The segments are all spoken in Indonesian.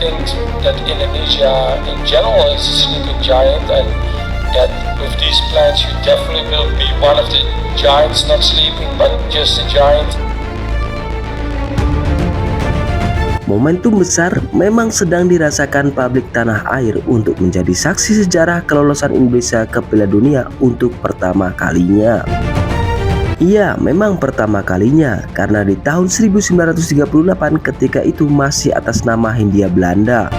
think that Indonesia in general is a sleeping giant, and that with these plans you definitely will be one of the giants, not sleeping but just a giant. Momentum besar memang sedang dirasakan publik tanah air untuk menjadi saksi sejarah kelolosan Indonesia ke Piala Dunia untuk pertama kalinya. Iya, memang pertama kalinya, karena di tahun 1938 ketika itu masih atas nama Hindia Belanda.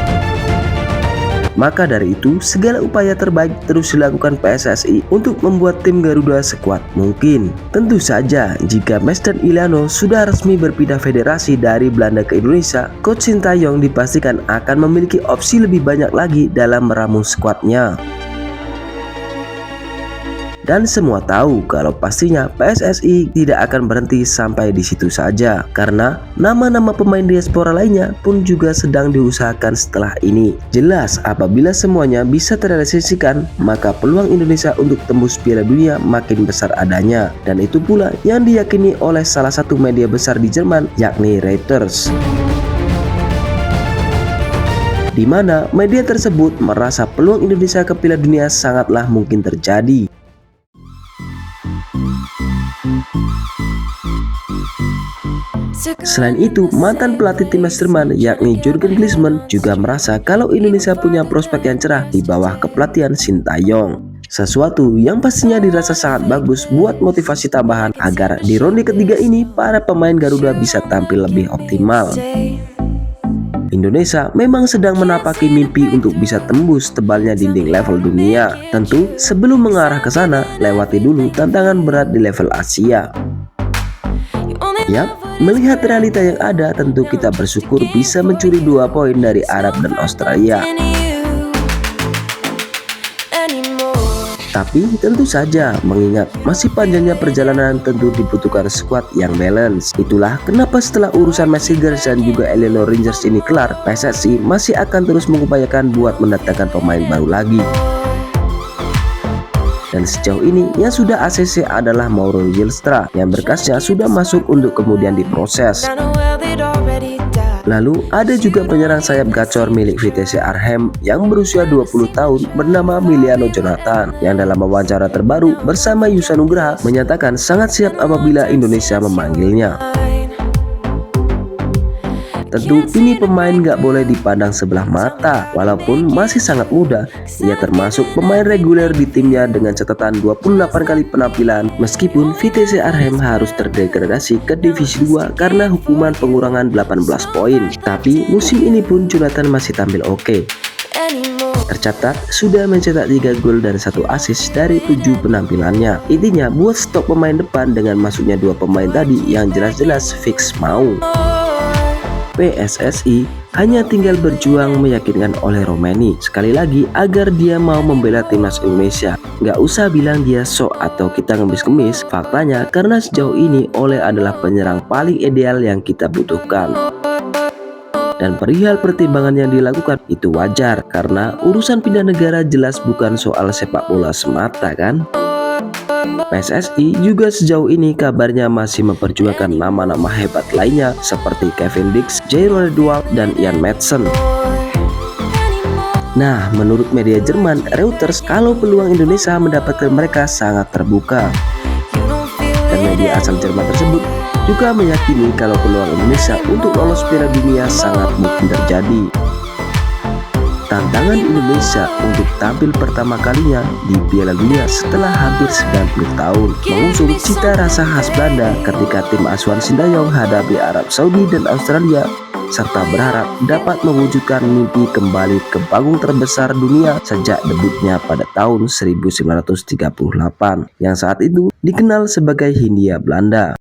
Maka dari itu, segala upaya terbaik terus dilakukan PSSI untuk membuat tim Garuda sekuat mungkin. Tentu saja, jika Master Iliano sudah resmi berpindah federasi dari Belanda ke Indonesia, Coach Sintayong dipastikan akan memiliki opsi lebih banyak lagi dalam meramu skuadnya. Dan semua tahu kalau pastinya PSSI tidak akan berhenti sampai di situ saja, karena nama-nama pemain diaspora lainnya pun juga sedang diusahakan setelah ini. Jelas apabila semuanya bisa terrealisasikan, maka peluang Indonesia untuk tembus Piala Dunia makin besar adanya, dan itu pula yang diyakini oleh salah satu media besar di Jerman, yakni Reuters, di mana media tersebut merasa peluang Indonesia ke Piala Dunia sangatlah mungkin terjadi. Selain itu, mantan pelatih timnas Jerman yakni Jurgen Klinsmann juga merasa kalau Indonesia punya prospek yang cerah di bawah kepelatihan Sintayong. Sesuatu yang pastinya dirasa sangat bagus buat motivasi tambahan agar di ronde ketiga ini para pemain Garuda bisa tampil lebih optimal. Indonesia memang sedang menapaki mimpi untuk bisa tembus tebalnya dinding level dunia. Tentu sebelum mengarah ke sana, lewati dulu tantangan berat di level Asia. Yap, melihat realita yang ada, tentu kita bersyukur bisa mencuri 2 poin dari Arab dan Australia. Tapi tentu saja, mengingat masih panjangnya perjalanan, tentu dibutuhkan skuad yang balance. Itulah kenapa setelah urusan Messiggers dan juga Eleanor Rangers ini kelar, PSSI masih akan terus mengupayakan buat mendatangkan pemain baru lagi. Dan sejauh ini yang sudah ACC adalah Mauro Zylstra yang berkasnya sudah masuk untuk kemudian diproses. Lalu ada juga penyerang sayap gacor milik Vitesse Arnhem yang berusia 20 tahun bernama Miliano Jonathan, yang dalam wawancara terbaru bersama Yusa Nugraha menyatakan sangat siap apabila Indonesia memanggilnya. Tentu ini pemain gak boleh dipandang sebelah mata. Walaupun masih sangat muda, ia termasuk pemain reguler di timnya dengan catatan 28 kali penampilan, meskipun Vitesse Arnhem harus terdegradasi ke divisi 2 karena hukuman pengurangan 18 poin. Tapi musim ini pun Jonathan masih tampil oke. Tercatat sudah mencetak 3 gol dan 1 assist dari 7 penampilannya. Intinya buat stok pemain depan dengan masuknya 2 pemain tadi yang jelas-jelas fix mau. PSSI hanya tinggal berjuang meyakinkan oleh Romeni sekali lagi agar dia mau membela timnas Indonesia. Gak usah bilang dia sok atau kita ngemis-ngemis, faktanya karena sejauh ini Ole adalah penyerang paling ideal yang kita butuhkan. Dan perihal pertimbangan yang dilakukan itu wajar, karena urusan pindah negara jelas bukan soal sepak bola semata kan. PSSI juga sejauh ini kabarnya masih memperjuangkan nama-nama hebat lainnya seperti Kevin Dix, Jairo Redwald, dan Ian Maatsen. Nah, menurut media Jerman Reuters, kalau peluang Indonesia mendapatkan mereka sangat terbuka. Dan media asal Jerman tersebut juga meyakini kalau peluang Indonesia untuk lolos Piala Dunia sangat mungkin terjadi. Tantangan Indonesia untuk tampil pertama kalinya di Piala Dunia setelah hampir 90 tahun, mengusung cita rasa khas Belanda ketika tim asuhan Sintayong hadapi Arab Saudi dan Australia, serta berharap dapat mewujudkan mimpi kembali ke panggung terbesar dunia sejak debutnya pada tahun 1938 yang saat itu dikenal sebagai Hindia Belanda.